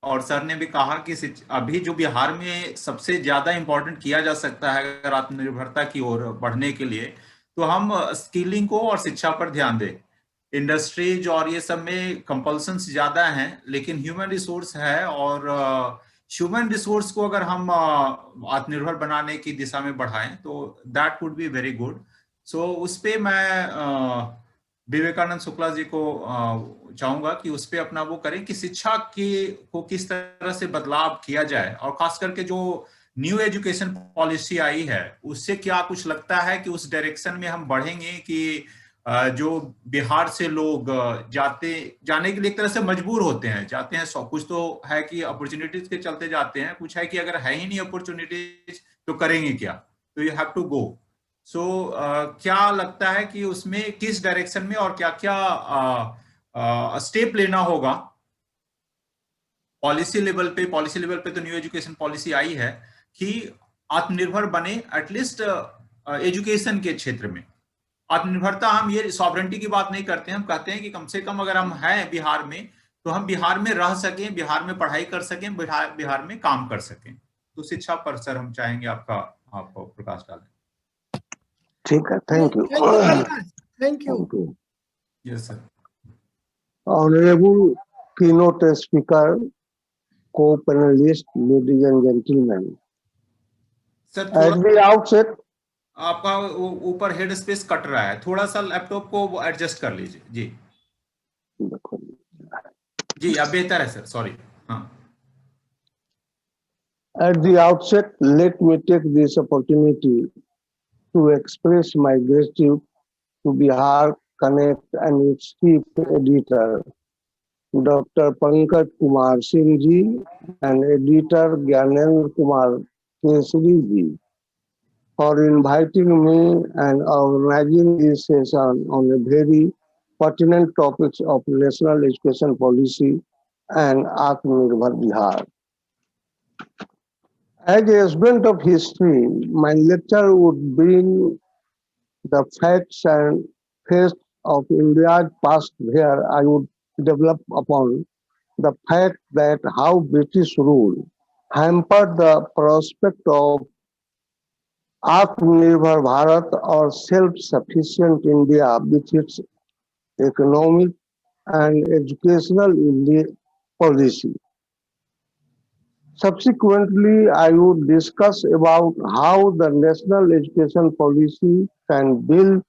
और सर ने भी कहा कि अभी जो बिहार में सबसे ज्यादा इम्पोर्टेंट किया जा सकता है अगर आत्मनिर्भरता की ओर बढ़ने के लिए, तो हम स्किलिंग को और शिक्षा पर ध्यान दें। इंडस्ट्रीज और ये सब में कंपल्सन्स ज्यादा हैं, लेकिन ह्यूमन रिसोर्स है, और ह्यूमन रिसोर्स को अगर हम आत्मनिर्भर बनाने की दिशा में बढ़ाएं तो that would be very good. So उस पे मैं विवेकानंद शुक्ला जी को चाहूंगा कि उस पे अपना वो करें कि शिक्षा की को किस तरह से बदलाव किया जाए, और खास करके जो न्यू एजुकेशन पॉलिसी आई है उससे क्या कुछ लगता है कि उस डायरेक्शन में हम बढ़ेंगे कि जो बिहार से लोग जाने के लिए एक तरह से मजबूर होते हैं, जाते हैं, सब कुछ तो है कि अपॉर्चुनिटीज के चलते जाते हैं, कुछ है कि अगर है ही नहीं अपॉर्चुनिटीज तो करेंगे क्या, तो यू हैव टू गो। सो क्या लगता है कि उसमें किस डायरेक्शन में और क्या क्या स्टेप लेना होगा पॉलिसी लेवल पे तो न्यू एजुकेशन पॉलिसी आई है कि आत्मनिर्भर बने, एटलीस्ट एजुकेशन के क्षेत्र में। आत्मनिर्भरता, हम ये सॉवरेंटी की बात नहीं करते हैं, हम कहते हैं कि कम से कम अगर हम हैं बिहार में तो हम बिहार में रह सकें, बिहार में पढ़ाई कर सकें, बिहार में काम कर सकें। तो शिक्षा पर सर हम चाहेंगे आपका, आप प्रकाश डालें। ठीक है, thank you. Thank you Prakash, thank you. Yes sir. Honourable keynote speaker, co-panelist, ladies and gentlemen. Sir At थोड़ा the outset, आपका ऊपर हेड स्पेस कट रहा है, थोड़ा सा लैपटॉप को एडजस्ट कर लीजिए जी। जी अब बेहतर है सर, सॉरी। हाँ। At the outset, let me take this opportunity to express my gratitude to Bihar Connect and its chief editor, Dr. Pankaj Kumar Singh ji, and editor Gyanendra Kumar Kesari ji, for inviting me and organizing this session on a very pertinent topics of national education policy and Atmanirbhar Bihar. As a student of history, my lecture would bring the facts and facts of India's past, where I would develop upon the fact that how British rule hampered the prospect of Atmanirbhar Bharat or self-sufficient India with its economic and educational policy. Subsequently, I would discuss about how the national education policy can build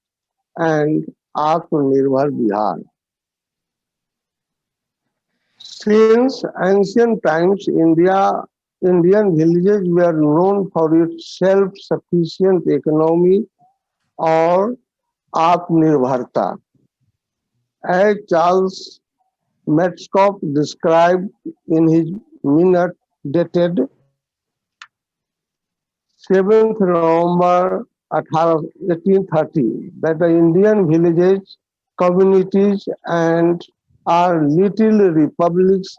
and Atmanirbhar Bihar. Since ancient times, Indian villages were known for its self-sufficient economy or Atmanirbharta. As Charles Metcalfe described in his minute dated 7th November 1830, that the Indian villages, communities, and are little republics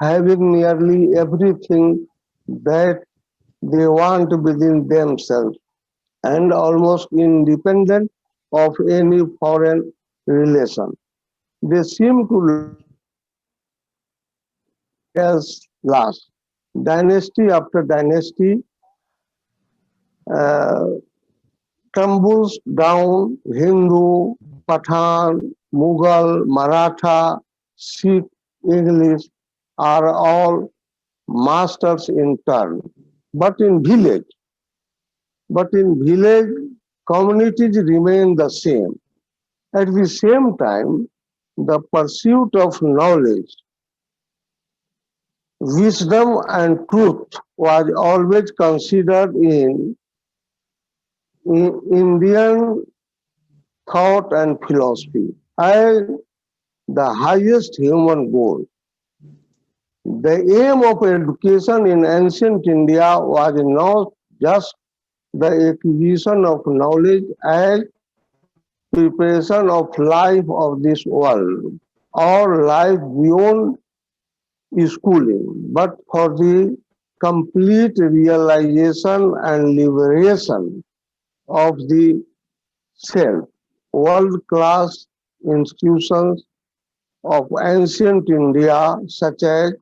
having nearly everything that they want within themselves and almost independent of any foreign relation. They seem to as last. Dynasty after dynasty uh, tumbles down. Hindu, Pathan, Mughal, Maratha, Sikh, English are all masters in turn. But in village, communities remain the same. At the same time, the pursuit of knowledge, wisdom, and truth was always considered in Indian thought and philosophy as the highest human goal. The aim of education in ancient India was not just the acquisition of knowledge as preparation of life of this world or life beyond schooling, but for the complete realization and liberation of the self. World-class institutions of ancient India, such as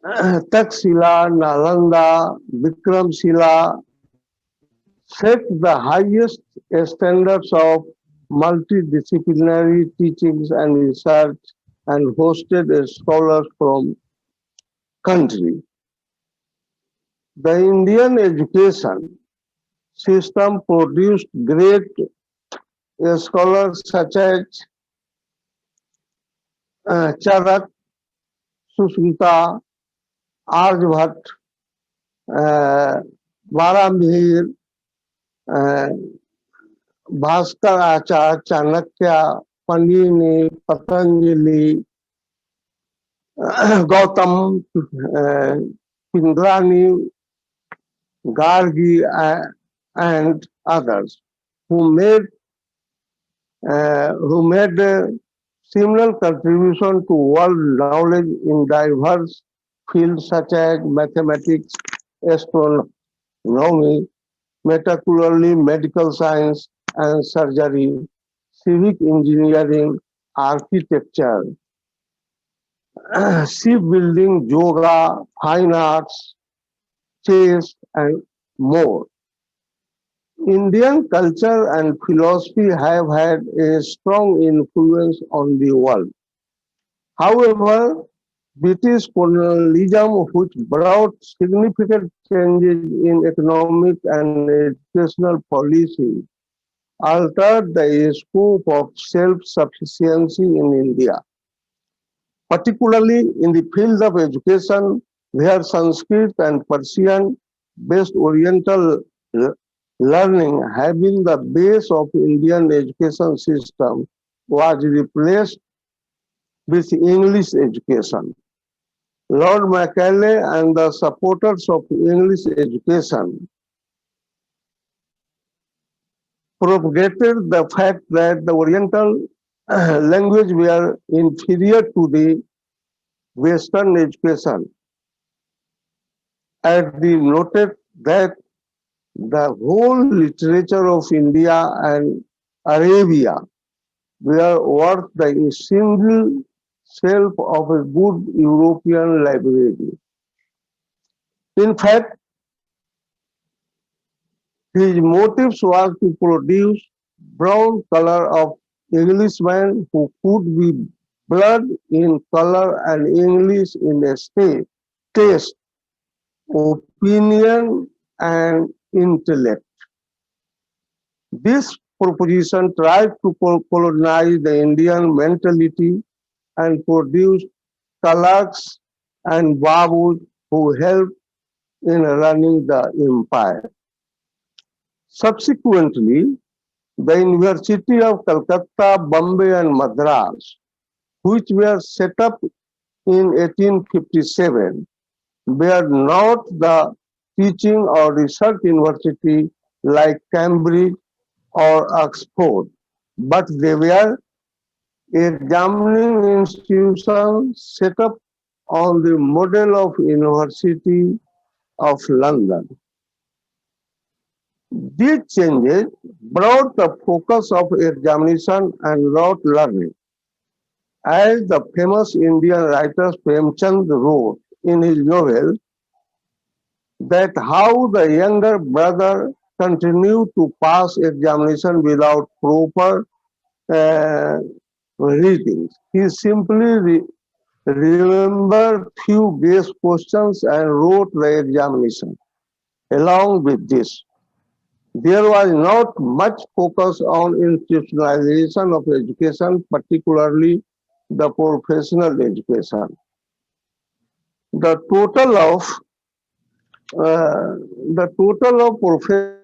Taxila, Nalanda, Vikramshila set the highest standards of multidisciplinary teachings and research and hosted scholars from country. The Indian education system produced great scholars such as Charak, Susmita, Aryabhat, uh, Varamihir, uh, Bhaskar Acharya, Chanakya, Panini, Patanjali, Gautam, Pindrani, Gargi, and others who made similar contribution to world knowledge in diverse fields such as mathematics, astronomy, particularly medical science and surgery, civic engineering, architecture, shipbuilding, yoga, fine arts, chess, and more. Indian culture and philosophy have had a strong influence on the world. However, British colonialism, which brought significant changes in economic and educational policy, altered the scope of self-sufficiency in India, particularly in the field of education, where Sanskrit and Persian-based Oriental learning, having the base of Indian education system, was replaced with English education. Lord Macaulay and the supporters of English education propagated the fact that the Oriental language were inferior to the Western education, as they noted that the whole literature of India and Arabia were worth the single shelf of a good European library. In fact, his motives were to produce brown color of Englishmen who could be blood in color and English in a state, taste, opinion, and intellect. This proposition tried to colonize the Indian mentality and produce Talaks and Babus who helped in running the empire. Subsequently, the University of Calcutta, Bombay, and Madras, which were set up in 1857, were not the teaching or research university like Cambridge or Oxford, but they were examining institutions set up on the model of University of London. These changes brought the focus of examination and rote learning. As the famous Indian writer Premchand wrote in his novel, that how the younger brother continued to pass examination without proper uh, readings. He simply remembered few base questions and wrote the examination. Along with this, there was not much focus on institutionalization of education, particularly the professional education. The total of professional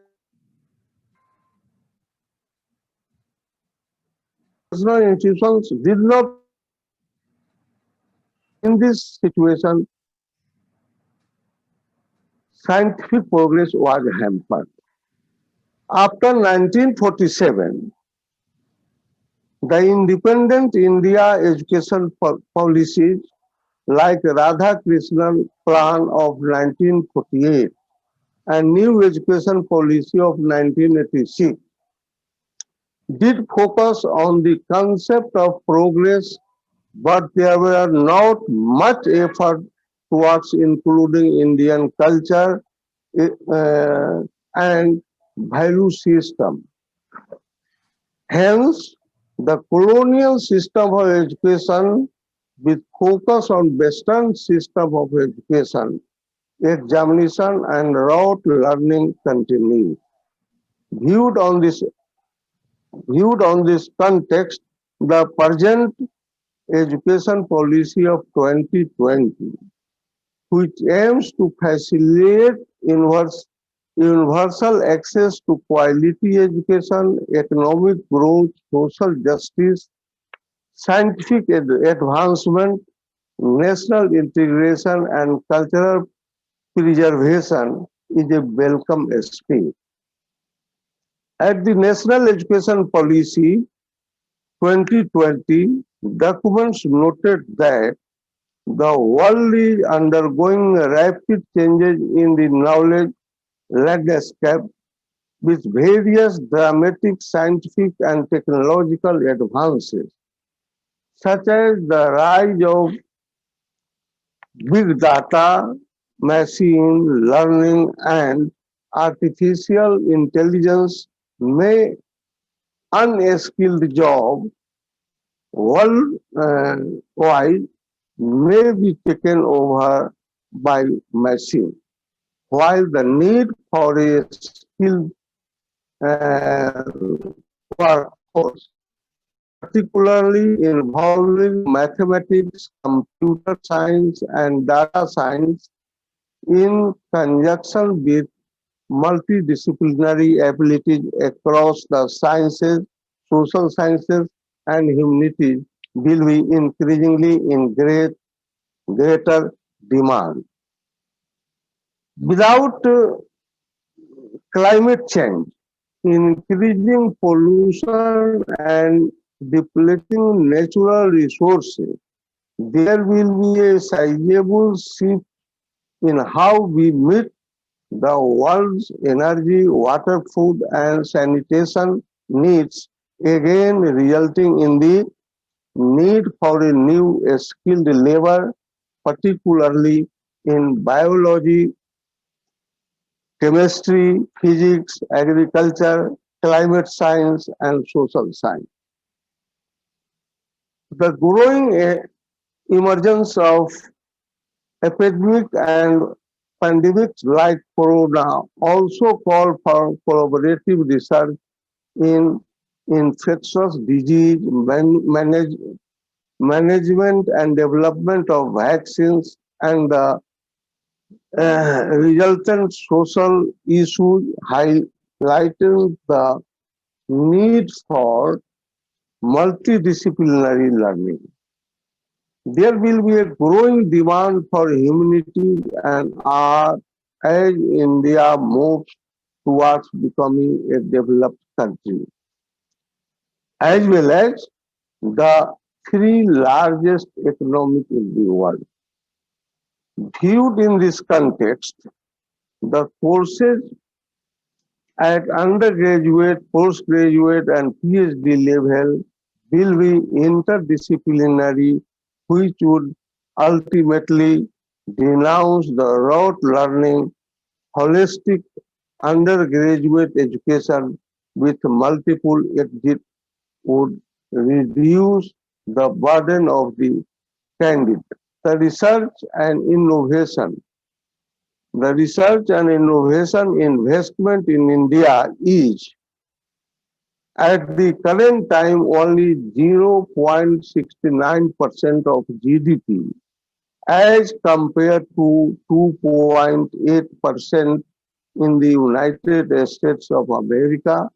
institutions did not. In this situation, scientific progress was hampered. After 1947, the independent India education policies like Radhakrishnan Plan of 1948 and New Education Policy of 1986 did focus on the concept of progress, but there were not much effort towards including Indian culture and value system. Hence, the colonial system of education with focus on Western system of education, examination and rote learning continued. Viewed on this context, the present education policy of 2020, which aims to facilitate universal access to quality education, economic growth, social justice, scientific advancement, national integration, and cultural preservation, is a welcome step. At the National Education Policy 2020, documents noted that the world is undergoing rapid changes in the knowledge landscape with various dramatic scientific and technological advances, such as the rise of big data, machine learning, and artificial intelligence. May unskilled job worldwide may be taken over by machine, while the need for a skilled workforce, particularly involving mathematics, computer science, and data science, in conjunction with multidisciplinary abilities across the sciences, social sciences, and humanities, will be increasingly in greater demand. Without climate change, increasing pollution and depleting natural resources, there will be a sizable shift in how we meet the world's energy, water, food, and sanitation needs, again resulting in the need for a new skilled labor, particularly in biology, chemistry, physics, agriculture, climate science, and social science. The growing emergence of epidemic and pandemics like corona also call for collaborative research in infectious disease management and development of vaccines, and the resultant social issues highlighting the need for multidisciplinary learning. There will be a growing demand for humanities and art as India moves towards becoming a developed country, as well as the three largest economies in the world. Viewed in this context, the courses at undergraduate, postgraduate, and PhD level will be interdisciplinary, which would ultimately denounce the rote learning, holistic undergraduate education with multiple exits would reduce the burden of the candidate. The research and innovation investment in India is at the current time only 0.69% of GDP as compared to 2.8% in the United States of America,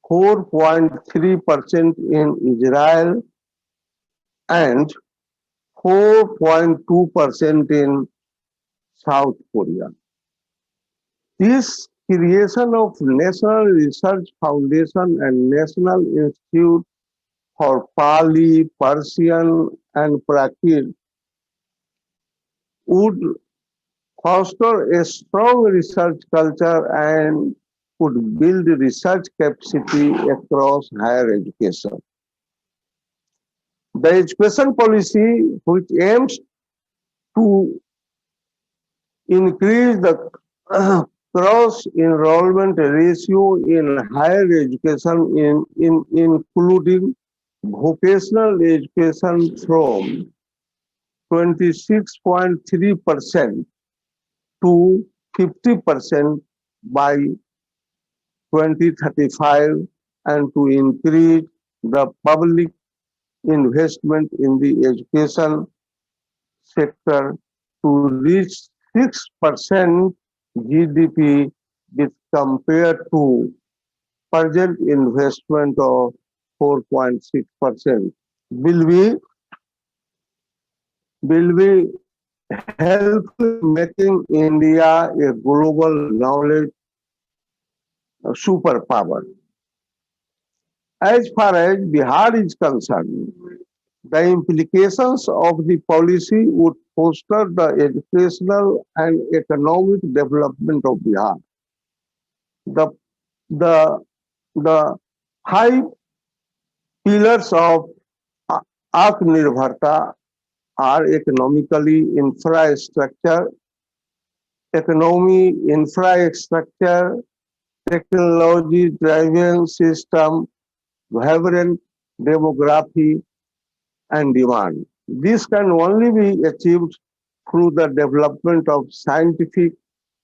4.3% in Israel, and 4.2% in South Korea. This creation of National Research Foundation and National Institute for Pali, Persian, and Prakrit would foster a strong research culture and would build research capacity across higher education. The education policy, which aims to to increase the cross enrollment ratio in higher education, including vocational education, from 26.3% to 50% by 2035, and to increase the public investment in the education sector to reach 6% GDP with compared to present investment of 4.6%. Will we help making India a global knowledge superpower? As far as Bihar is concerned, the implications of the policy would foster the educational and economic development of Bihar. The, the, the 5 pillars of Atmanirbharta are economically infrastructure, technology-driven system, vibrant demography, and demand. This can only be achieved through the development of scientific,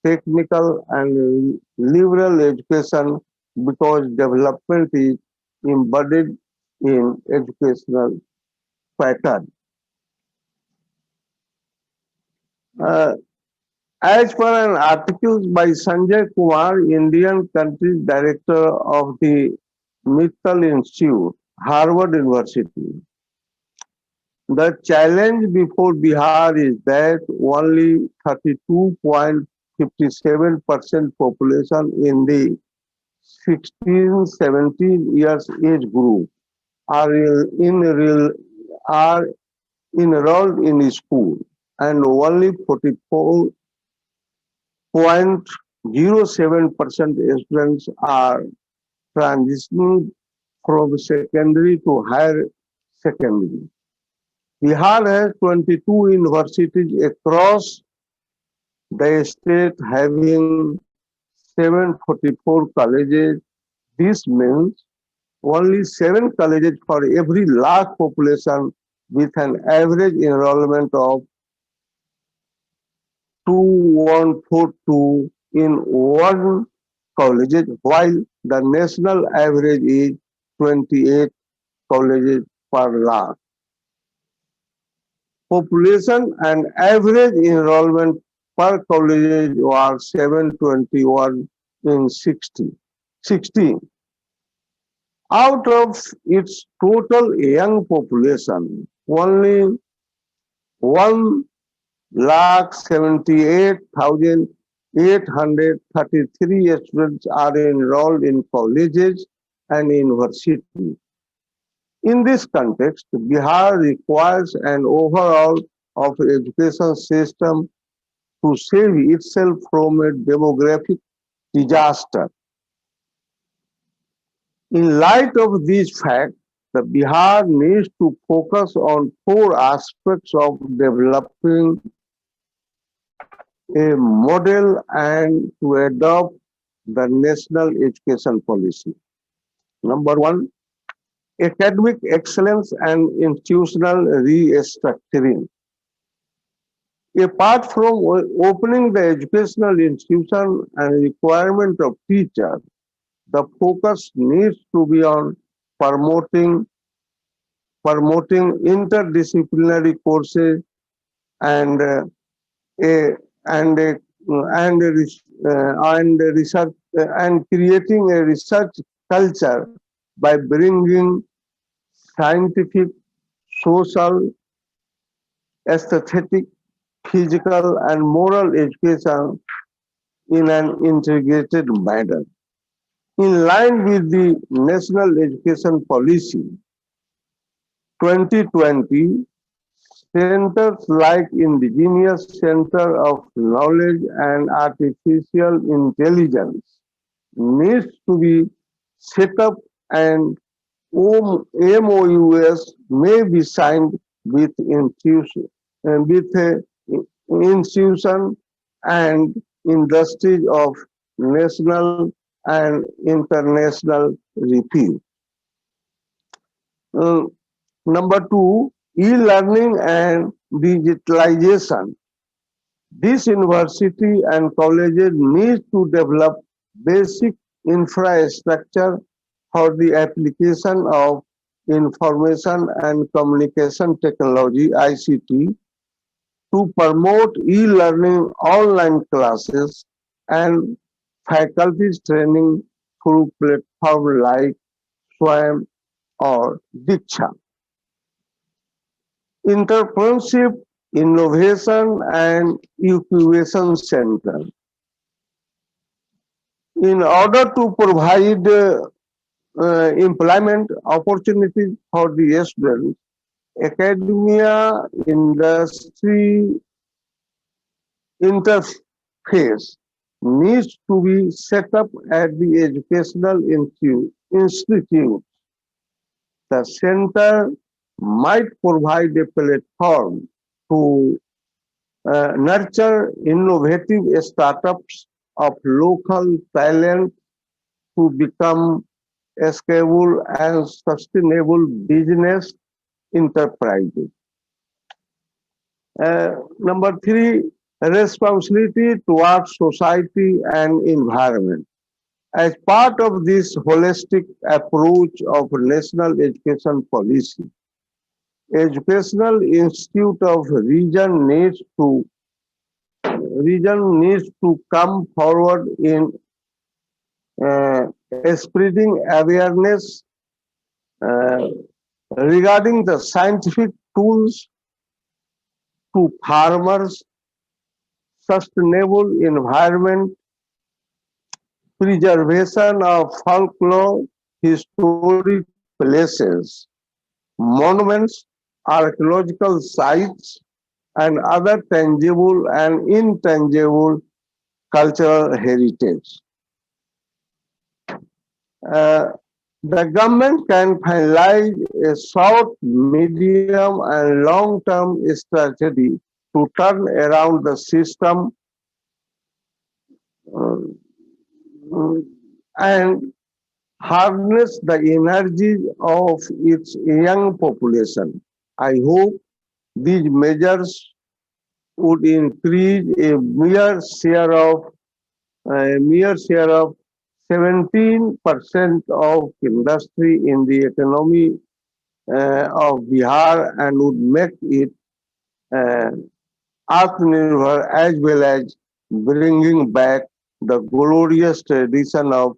technical, and liberal education, because development is embedded in educational pattern. As per an article by Sanjay Kumar, Indian Country Director of the Mittal Institute, Harvard University, the challenge before Bihar is that only 32.57% population in the 16-17 years age group are enrolled in school, and only 44.07% students are transitioning from secondary to higher secondary. Bihar has 22 universities across the state, having 744 colleges. This means only 7 colleges for every lakh population, with an average enrollment of 2142 in one college, while the national average is 28 colleges per lakh. Population and average enrollment per college was 721 in 16. Out of its total young population, only 1,78,833 students are enrolled in colleges and universities. In this context, Bihar requires an overhaul of education system to save itself from a demographic disaster. In light of these facts, the Bihar needs to focus on 4 aspects of developing a model and to adopt the national education policy. Number 1, academic excellence and institutional restructuring. Apart from opening the educational institution and requirement of teachers, the focus needs to be on promoting interdisciplinary courses and research and creating a research culture by bringing scientific, social, aesthetic, physical, and moral education in an integrated manner. In line with the National Education Policy 2020, centers like Indigenous Center of Knowledge and Artificial Intelligence needs to be set up, and MOUs may be signed with institutions and industries of national and international repute. Number two, e-learning and digitalization. This university and colleges need to develop basic infrastructure for the application of information and communication technology (ICT) to promote e-learning, online classes, and faculty training through platforms like SWAYAM or Diksha. Entrepreneurship, Innovation and Incubation Center. In order to provide employment opportunities for the students, academia industry interface needs to be set up at the educational institute. The center might provide a platform to nurture innovative startups of local talent to become scalable and sustainable business enterprises. Number three, responsibility towards society and environment. As part of this holistic approach of national education policy, Educational Institute of Region needs to come forward in spreading awareness regarding the scientific tools to farmers, sustainable environment, preservation of folklore, historic places, monuments, archaeological sites, and other tangible and intangible cultural heritage. The government can finalize a short, medium, and long-term strategy to turn around the system and harness the energy of its young population. I hope these measures would increase a mere share of 17% of industry in the economy of Bihar and would make it Atmanirbhar as well as bringing back the glorious tradition of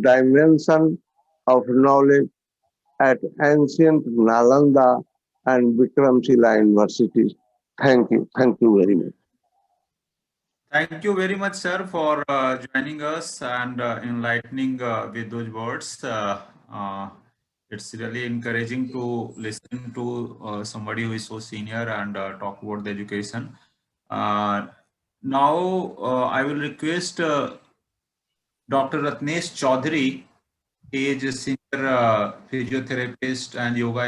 dimension of knowledge at ancient Nalanda and Vikramshila universities. Thank you very much. Thank you very much, sir, for joining us and enlightening with those words. It's really encouraging to listen to somebody who is so senior and talk about the education. Now, I will request Dr. Ratnesh Chaudhary. He is a senior physiotherapist and yoga